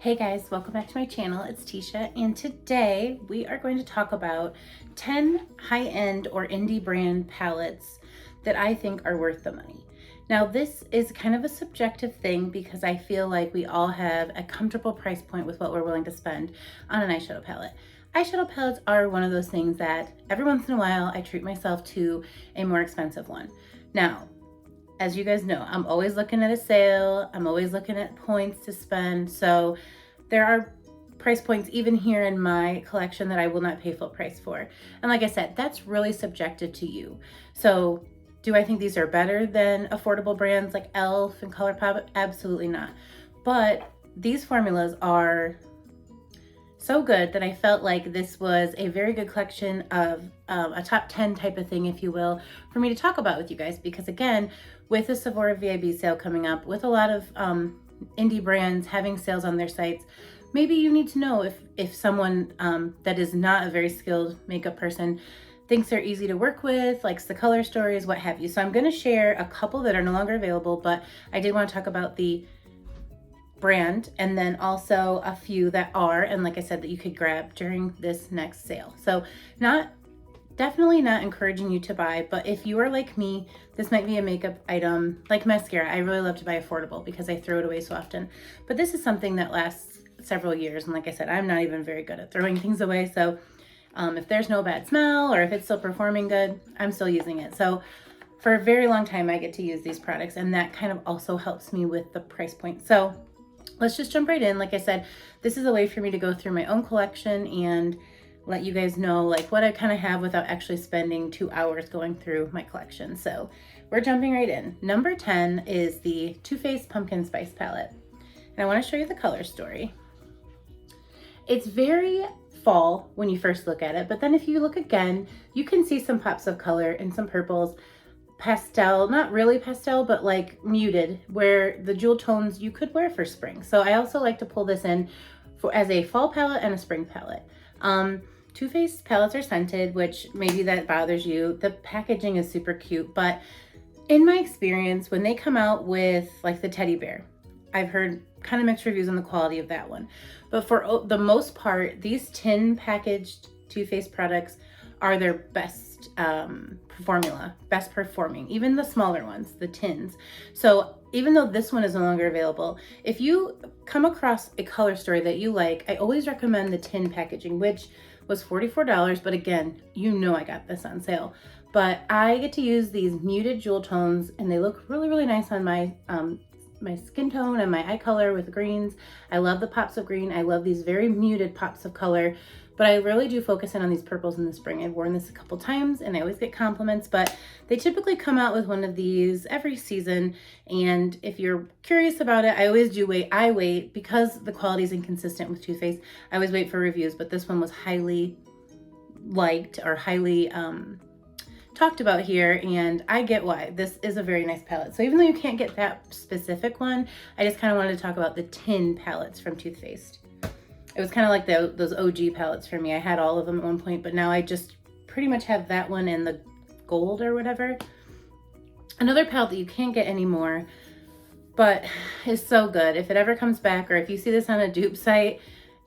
Hey guys, welcome back to my channel. It's Tisha, and today we are going to talk about 10 high-end or indie brand palettes that I think are worth the money. Now this is kind of a subjective thing because I feel like we all have a comfortable price point with what we're willing to spend on an eyeshadow palette. Eyeshadow palettes are one of those things that every once in a while I treat myself to a more expensive one. Now, as you guys know, I'm always looking at a sale. I'm always looking at points to spend. So there are price points even here in my collection that I will not pay full price for. And like I said, that's really subjective to you. So do I think these are better than affordable brands like e.l.f. and ColourPop? Absolutely not. But these formulas are so good that I felt like this was a very good collection of a top 10 type of thing, if you will, for me to talk about with you guys. Because again, with the Sephora VIB sale coming up, with a lot of indie brands having sales on their sites, maybe you need to know if someone that is not a very skilled makeup person thinks they're easy to work with, likes the color stories, what have you. So I'm going to share a couple that are no longer available, but I did want to talk about the brand and then also a few that are, and like I said, that you could grab during this next sale. So definitely not encouraging you to buy, but if you are like me, this might be a makeup item like mascara. I really love to buy affordable because I throw it away so often, but this is something that lasts several years. And like I said, I'm not even very good at throwing things away. So if there's no bad smell or if it's still performing good, I'm still using it. So for a very long time, I get to use these products, and that kind of also helps me with the price point. So let's just jump right in. Like I said, this is a way for me to go through my own collection and let you guys know like what I kind of have without actually spending 2 hours going through my collection. So we're jumping right in. Number 10 is the Too Faced Pumpkin Spice Palette. And I want to show you the color story. It's very fall when you first look at it, but then if you look again, you can see some pops of color and some purples, pastel, not really pastel, but like muted, where the jewel tones you could wear for spring. So I also like to pull this in as a fall palette and a spring palette. Too Faced palettes are scented, which maybe that bothers you. The packaging is super cute, but in my experience, when they come out with like the teddy bear, I've heard kind of mixed reviews on the quality of that one. But for the most part, these tin packaged Too Faced products are their best formula, best performing, even the smaller ones, the tins. So even though this one is no longer available, if you come across a color story that you like, I always recommend the tin packaging, which was $44. But again, you know I got this on sale. But I get to use these muted jewel tones, and they look really, really nice on my my skin tone and my eye color with greens. I love the pops of green. I love these very muted pops of color, but I really do focus in on these purples in the spring. I've worn this a couple times and I always get compliments, but they typically come out with one of these every season. And if you're curious about it, I always do wait. I wait because the quality is inconsistent with Too Faced. I always wait for reviews, but this one was highly liked or highly talked about here, and I get why. This is a very nice palette. So even though you can't get that specific one, I just kind of wanted to talk about the tin palettes from Too Faced. It was kind of like those OG palettes for me. I had all of them at one point, but now I just pretty much have that one and the gold or whatever. Another palette that you can't get anymore, but is so good. If it ever comes back, or if you see this on a dupe site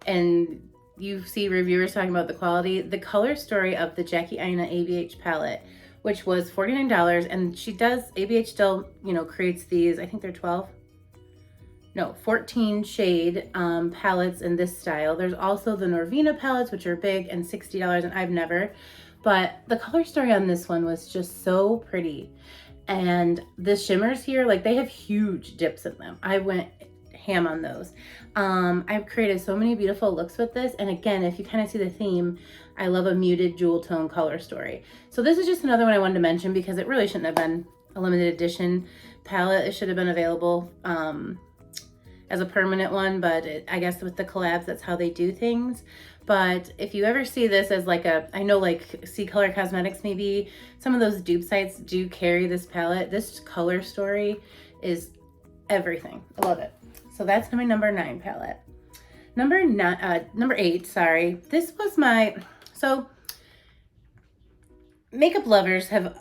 and you see reviewers talking about the quality, the color story of the Jackie Aina ABH palette, which was $49, and ABH still, creates these, I think they're 14 shade palettes in this style. There's also the Norvina palettes, which are big and $60, and I've never, but the color story on this one was just so pretty. And the shimmers here, like they have huge dips in them. I went ham on those. I've created so many beautiful looks with this, and again, if you kind of see the theme, I love a muted jewel tone color story. So this is just another one I wanted to mention because it really shouldn't have been a limited edition palette. It should have been available as a permanent one, but I guess with the collabs, that's how they do things. But if you ever see this as like I know like C Color Cosmetics, maybe some of those dupe sites do carry this palette. This color story is everything. I love it. So that's my number 9 palette. Number 8, sorry. This was so makeup lovers have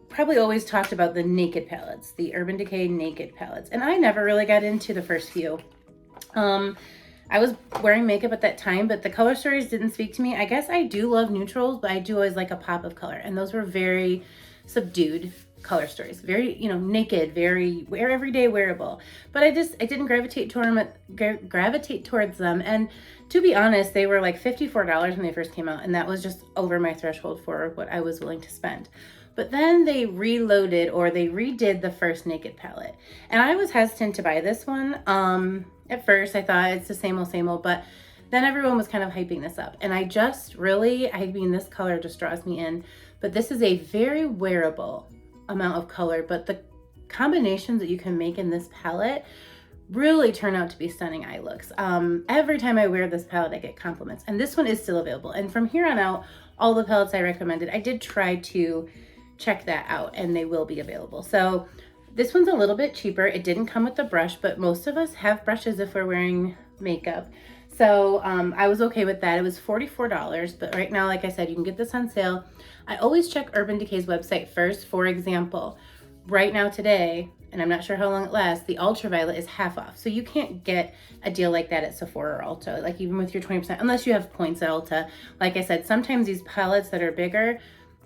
probably always talked about the naked palettes, the Urban Decay naked palettes. And I never really got into the first few. I was wearing makeup at that time, but the color stories didn't speak to me. I guess I do love neutrals, but I do always like a pop of color. And those were very subdued color stories. Very, you know, naked, very everyday wearable. But I didn't gravitate towards them. And to be honest, they were like $54 when they first came out. And that was just over my threshold for what I was willing to spend. But then they reloaded, or they redid the first Naked palette. And I was hesitant to buy this one. At first I thought it's the same old, but then everyone was kind of hyping this up. And I mean, this color just draws me in. But this is a very wearable amount of color, but the combinations that you can make in this palette really turn out to be stunning eye looks. Every time I wear this palette, I get compliments. And this one is still available. And from here on out, all the palettes I recommended, I did try to check that out, and they will be available. So this one's a little bit cheaper. It didn't come with the brush, but most of us have brushes if we're wearing makeup. So I was okay with that. It was $44, but right now, like I said, you can get this on sale. I always check Urban Decay's website first. For example, right now today, and I'm not sure how long it lasts, the ultraviolet is half off. So you can't get a deal like that at Sephora or Ulta, like even with your 20%, unless you have points at Ulta. Like I said, sometimes these palettes that are bigger,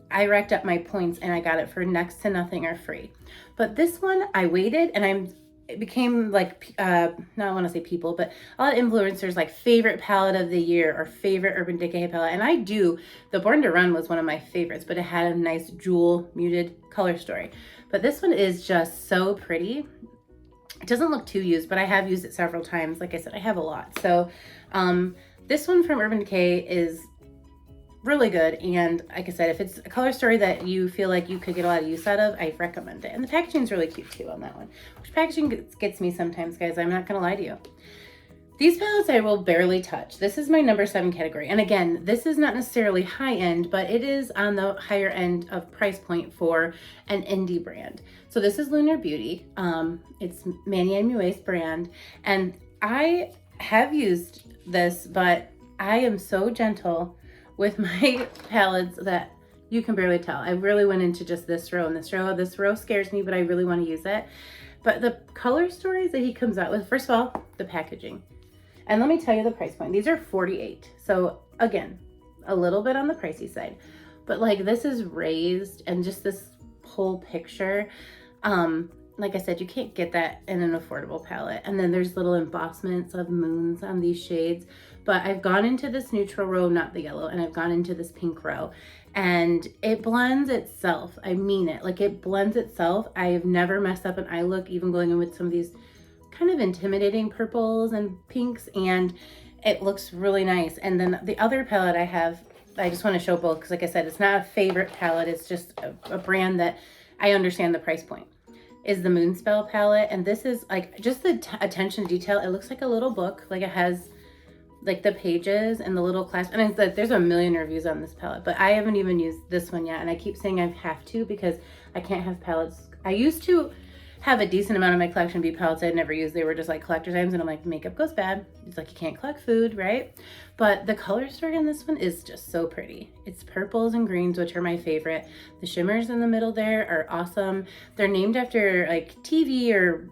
I racked up my points and I got it for next to nothing or free. But this one, I waited, and it became like, now I want to say people, but a lot of influencers like favorite palette of the year or favorite Urban Decay palette. And the Born to Run was one of my favorites, but it had a nice jewel muted color story. But this one is just so pretty. It doesn't look too used, but I have used it several times. Like I said, I have a lot. So this one from Urban Decay is really good. And like I said, if it's a color story that you feel like you could get a lot of use out of, I recommend it. And the packaging is really cute too on that one, which packaging gets me sometimes, guys. I'm not gonna lie to you. These palettes I will barely touch. This is my number 7 category. And again, this is not necessarily high end, but it is on the higher end of price point for an indie brand. So this is Lunar Beauty. It's Manny MUA's brand. And I have used this, but I am so gentle with my palettes that you can barely tell. I really went into just this row and this row. This row scares me, but I really want to use it. But the color stories that he comes out with, first of all, the packaging. And let me tell you the price point. These are $48. So again, a little bit on the pricey side. But like, this is raised, and just this whole picture. Like I said, you can't get that in an affordable palette. And then there's little embossments of moons on these shades. But I've gone into this neutral row, not the yellow, and I've gone into this pink row. And it blends itself. I mean it. Like, it blends itself. I have never messed up an eye look, even going in with some of these kind of intimidating purples and pinks. And it looks really nice. And then the other palette I have, I just want to show both because, like I said, it's not a favorite palette. It's just a brand that I understand the price point. Is the Moonspell palette. And this is like just the attention to detail. It looks like a little book. Like, it has like the pages and the little clasp. And it's like, there's a million reviews on this palette, but I haven't even used this one yet. And I keep saying I have to, because I can't have palettes. I used to have a decent amount of my collection be palettes I'd never used. They were just like collector's items, and I'm like, makeup goes bad. It's like, you can't collect food, right? But the color story in this one is just so pretty. It's purples and greens, which are my favorite. The shimmers in the middle there are awesome. They're named after like TV or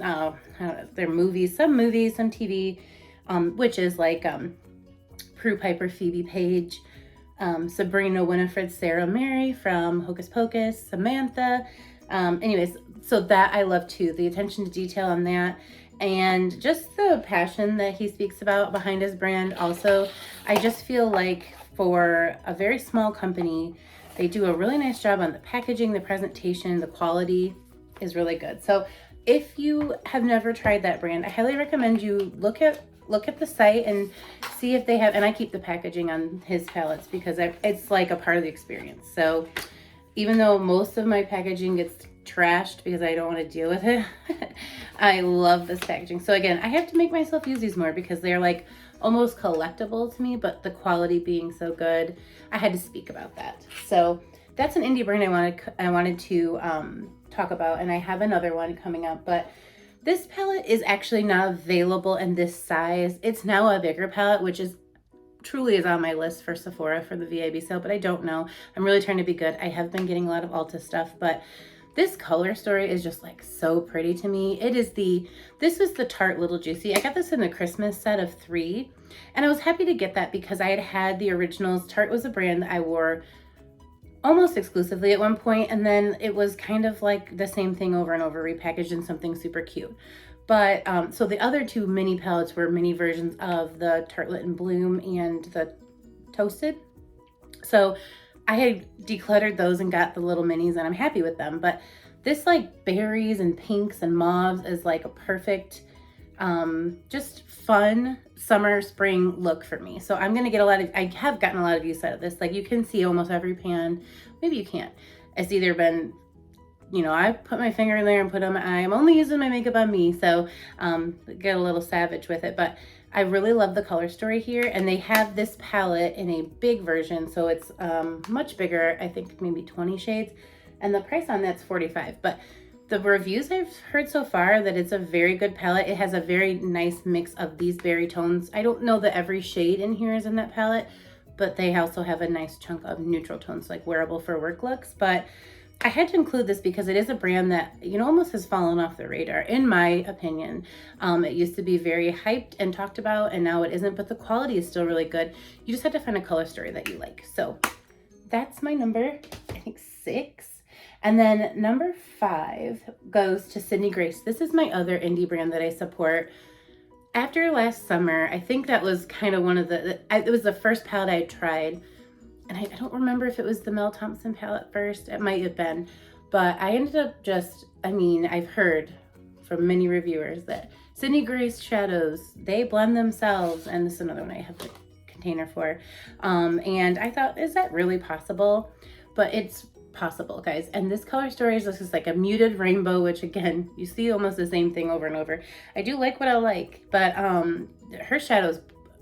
I don't know, they're movies, some TV, which is like Prue Piper, Phoebe Page, Sabrina, Winifred, Sarah, Mary from Hocus Pocus, Samantha. Anyways, so that I love too, the attention to detail on that, and just the passion that he speaks about behind his brand. Also, I just feel like for a very small company, they do a really nice job on the packaging, the presentation, the quality is really good. So if you have never tried that brand, I highly recommend you look at the site and see if they have, and I keep the packaging on his palettes because it's like a part of the experience. So even though most of my packaging gets trashed because I don't want to deal with it, I love this packaging. So again, I have to make myself use these more because they're like almost collectible to me, but the quality being so good, I had to speak about that. So that's an indie brand I wanted to talk about, and I have another one coming up, but this palette is actually not available in this size. It's now a bigger palette, which is truly is on my list for Sephora for the VIB sale, but I don't know. I'm really trying to be good. I have been getting a lot of Ulta stuff, but This color story is just like so pretty to me. This was the Tarte Little Juicy. I got this in the Christmas set of 3, and I was happy to get that because I had the originals. Tarte was a brand that I wore almost exclusively at one point, and then it was kind of like the same thing over and over, repackaged in something super cute. But so the other 2 mini palettes were mini versions of the Tartelette and Bloom and the Toasted. So I had decluttered those and got the little minis, and I'm happy with them. But this like berries and pinks and mauves is like a perfect, just fun summer, spring look for me. So I'm gonna get I have gotten a lot of use out of this. Like you can see almost every pan, maybe you can't. It's either been, you know, I put my finger in there and put on my eye. I'm only using my makeup on me, so get a little savage with it. But I really love the color story here, and they have this palette in a big version, so it's much bigger, I think maybe 20 shades, and the price on that's $45. But the reviews I've heard so far that it's a very good palette. It has a very nice mix of these berry tones. I don't know that every shade in here is in that palette, but they also have a nice chunk of neutral tones, like wearable for work looks. But I had to include this because it is a brand that, you know, almost has fallen off the radar, in my opinion. It used to be very hyped and talked about, and now it isn't, but the quality is still really good. You just have to find a color story that you like. So that's my number, I think 6. And then number 5 goes to sydneygrace. This is my other indie brand that I support. After last summer, I think that was kind of one of it was the first palette I tried. And I don't remember if it was the Mel Thompson palette first. It might have been. But I ended up just, I mean, I've heard from many reviewers that sydneygrace shadows, they blend themselves. And this is another one I have the container for. And I thought, is that really possible? But it's possible, guys. And this color story is just like a muted rainbow, which again, you see almost the same thing over and over. I do like what I like. But her shadows,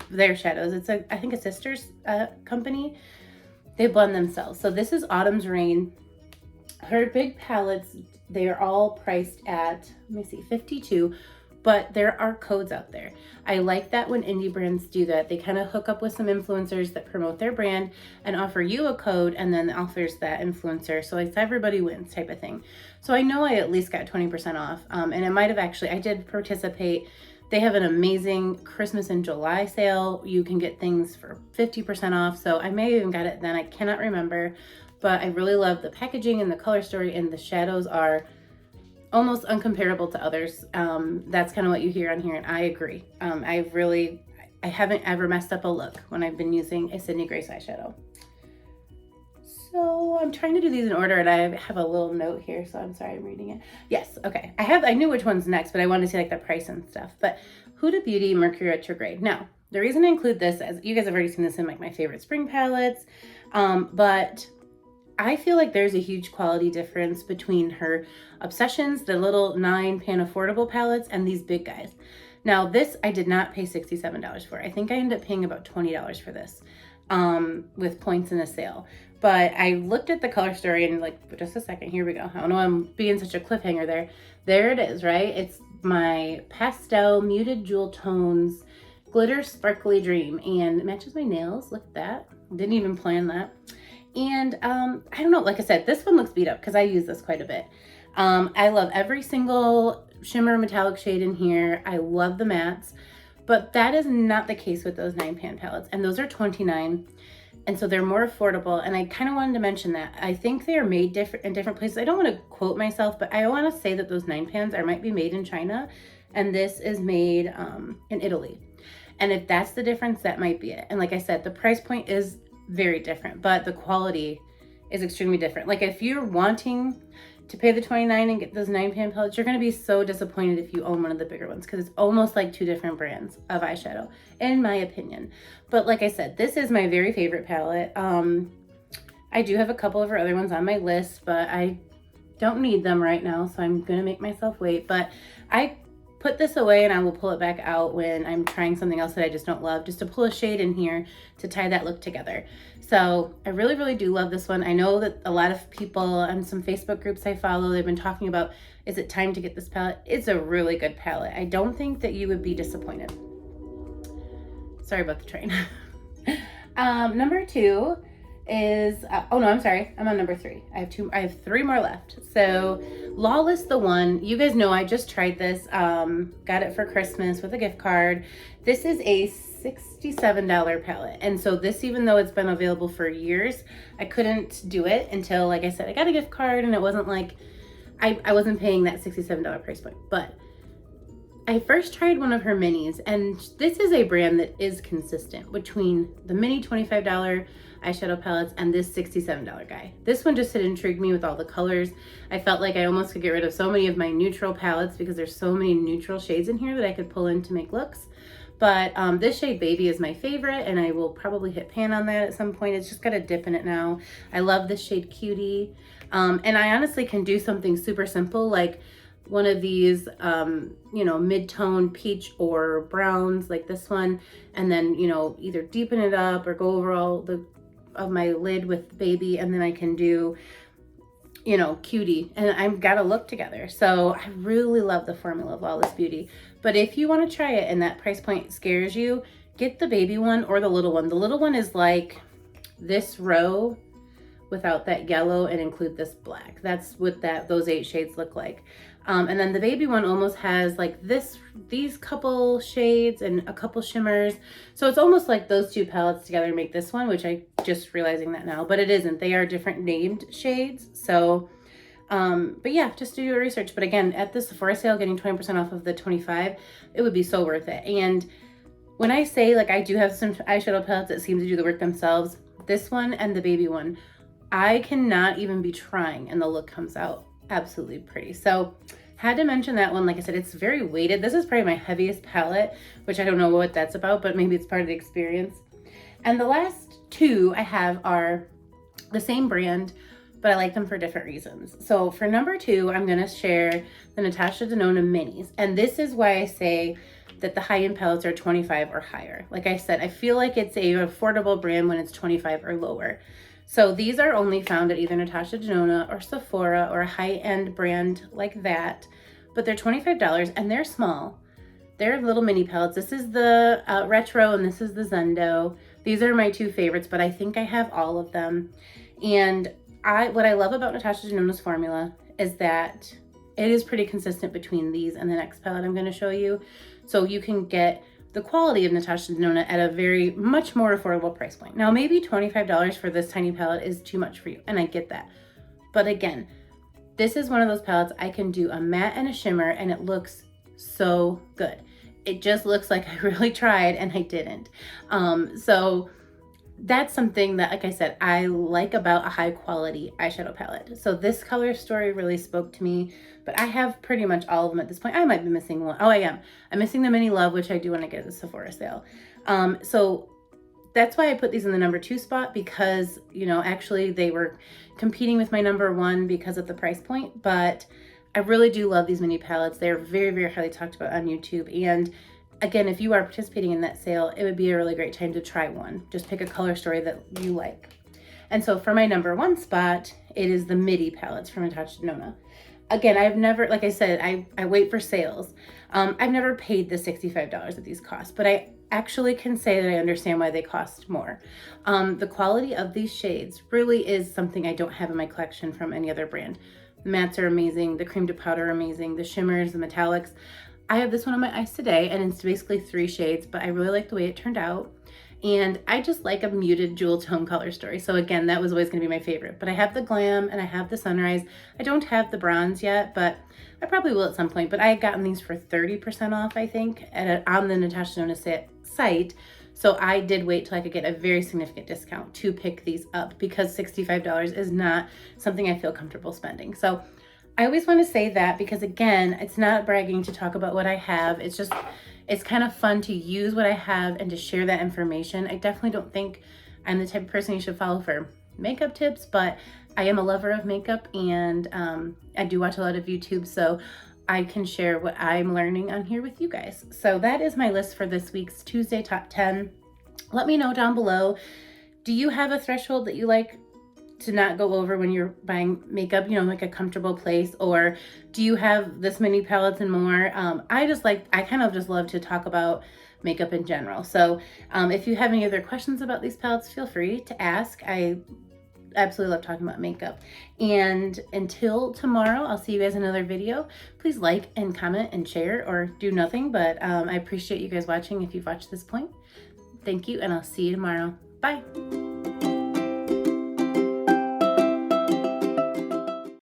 their shadows, it's I think a sister's company. They blend themselves. So this is Autumn's Rain. Her big palettes, they are all priced at, let me see, $52, but there are codes out there. I like that when indie brands do that. They kind of hook up with some influencers that promote their brand and offer you a code and then offers that influencer. So it's everybody wins type of thing. So I know I at least got 20% off. And it might have actually, I did participate. They have an amazing Christmas and July sale. You can get things for 50% off. So I may have even got it then. I cannot remember. But I really love the packaging and the color story, and the shadows are almost uncomparable to others. That's kind of what you hear on here, and I agree. I haven't ever messed up a look when I've been using a sydneygrace eyeshadow. So I'm trying to do these in order, and I have a little note here, so I'm sorry I'm reading it. Yes, okay. I knew which one's next, but I wanted to see like the price and stuff. But Huda Beauty Mercury Retrograde. Now, the reason I include this, as you guys have already seen this in like my favorite spring palettes, but I feel like there's a huge quality difference between her Obsessions, the little 9-pan affordable palettes, and these big guys. Now this, I did not pay $67 for. I think I ended up paying about $20 for this with points in the sale. But I looked at the color story and like, just a second, here we go. I don't know, I'm being such a cliffhanger there. There it is, right? It's my pastel muted jewel tones, glitter sparkly dream, and it matches my nails. Look at that. Didn't even plan that. And I don't know, like I said, this one looks beat up because I use this quite a bit. I love every single shimmer metallic shade in here. I love the mattes, but that is not the case with those 9-pan palettes. And those are $29. And so they're more affordable. And I kind of wanted to mention that. I think they are made in different places. I don't want to quote myself, but I want to say that those 9-pans might be made in China. And this is made in Italy. And if that's the difference, that might be it. And like I said, the price point is very different, but the quality is extremely different. Like if you're wanting to pay the $29 and get those 9-pan palettes, you're going to be so disappointed if you own one of the bigger ones, because it's almost like 2 different brands of eyeshadow, in my opinion. But like I said, this is my very favorite palette. I do have a couple of her other ones on my list, but I don't need them right now, so I'm going to make myself wait. But I put this away and I will pull it back out when I'm trying something else that I just don't love, just to pull a shade in here to tie that look together. So I really, really do love this one. I know that a lot of people on some Facebook groups I follow, they've been talking about, is it time to get this palette? It's a really good palette. I don't think that you would be disappointed. Sorry about the train. Number 2, is, oh no, I'm sorry. I'm on number 3. I have 3 more left. So Lawless The One, you guys know I just tried this, got it for Christmas with a gift card. This is a $67 palette. And so this, even though it's been available for years, I couldn't do it until, like I said, I got a gift card and it wasn't like, I wasn't paying that $67 price point. But I first tried one of her minis, and this is a brand that is consistent between the mini $25 eyeshadow palettes and this $67 guy. This one just had intrigued me with all the colors. I felt like I almost could get rid of so many of my neutral palettes because there's so many neutral shades in here that I could pull in to make looks. But this shade Baby is my favorite, and I will probably hit pan on that at some point. It's just got a dip in it now. I love this shade Cutie. And I honestly can do something super simple, like one of these, you know, mid-tone peach or browns like this one, and then, you know, either deepen it up or go over all the of my lid with Baby, and then I can do, you know, Cutie, and I've got a look together. So I really love the formula of Lawless Beauty. But if you want to try it and that price point scares you, get the Baby one or the little one. The little one is like this row without that yellow and include this black. That's what those 8 shades look like. And then the Baby one almost has like these couple shades and a couple shimmers. So it's almost like those 2 palettes together make this one, which I just realizing that now, but it isn't. They are different named shades. So, but yeah, just do your research. But again, at the Sephora sale, getting 20% off of the 25, it would be so worth it. And when I say, like, I do have some eyeshadow palettes that seem to do the work themselves, this one and the Baby one, I cannot even be trying and the look comes out absolutely pretty. So had to mention that one. Like I said, it's very weighted. This is probably my heaviest palette, which I don't know what that's about, but maybe it's part of the experience. And the last 2 I have are the same brand, but I like them for different reasons. So for number 2, I'm going to share the Natasha Denona Minis. And this is why I say that the high-end palettes are 25 or higher. Like I said, I feel like it's a affordable brand when it's 25 or lower. So these are only found at either Natasha Denona or Sephora or a high-end brand like that. But they're $25 and they're small. They're little mini palettes. This is the Retro and this is the Zendo. These are my 2 favorites, but I think I have all of them. And what I love about Natasha Denona's formula is that it is pretty consistent between these and the next palette I'm going to show you. So you can get the quality of Natasha Denona at a very much more affordable price point. Now, maybe $25 for this tiny palette is too much for you, and I get that. But again, this is one of those palettes I can do a matte and a shimmer, and it looks so good. It just looks like I really tried, and I didn't. So that's something that, like I said, I like about a high quality eyeshadow palette. So this color story really spoke to me, but I have pretty much all of them at this point. I might be missing one. Oh, I am. I'm missing the Mini Love, which I do want to get at the Sephora sale. So that's why I put these in the number 2 spot, because, you know, actually they were competing with my number 1 because of the price point, but I really do love these mini palettes. They're very, very highly talked about on YouTube. And again, if you are participating in that sale, it would be a really great time to try one. Just pick a color story that you like. And so for my number 1 spot, it is the Midi palettes from Natasha Denona. Again, I've never, like I said, I wait for sales. I've never paid the $65 that these cost, but I actually can say that I understand why they cost more. The quality of these shades really is something I don't have in my collection from any other brand. The mattes are amazing. The cream to powder are amazing. The shimmers, the metallics. I have this one on my eyes today, and it's basically 3 shades, but I really like the way it turned out. And I just like a muted jewel tone color story. So again, that was always going to be my favorite. But I have the Glam and I have the Sunrise. I don't have the bronze yet, but I probably will at some point. But I had gotten these for 30% off, I think, on the Natasha Denona site. So I did wait till I could get a very significant discount to pick these up, because $65 is not something I feel comfortable spending. So I always want to say that, because again, it's not bragging to talk about what I have. It's just, it's kind of fun to use what I have and to share that information. I definitely don't think I'm the type of person you should follow for makeup tips, but I am a lover of makeup, and I do watch a lot of YouTube, so I can share what I'm learning on here with you guys. So that is my list for this week's Tuesday Top 10. Let me know down below, do you have a threshold that you like to not go over when you're buying makeup, you know, like a comfortable place? Or do you have this many palettes and more? I kind of just love to talk about makeup in general. So if you have any other questions about these palettes, feel free to ask. I absolutely love talking about makeup. And until tomorrow, I'll see you guys in another video. Please like and comment and share, or do nothing, but I appreciate you guys watching if you've watched this point. Thank you, and I'll see you tomorrow. Bye.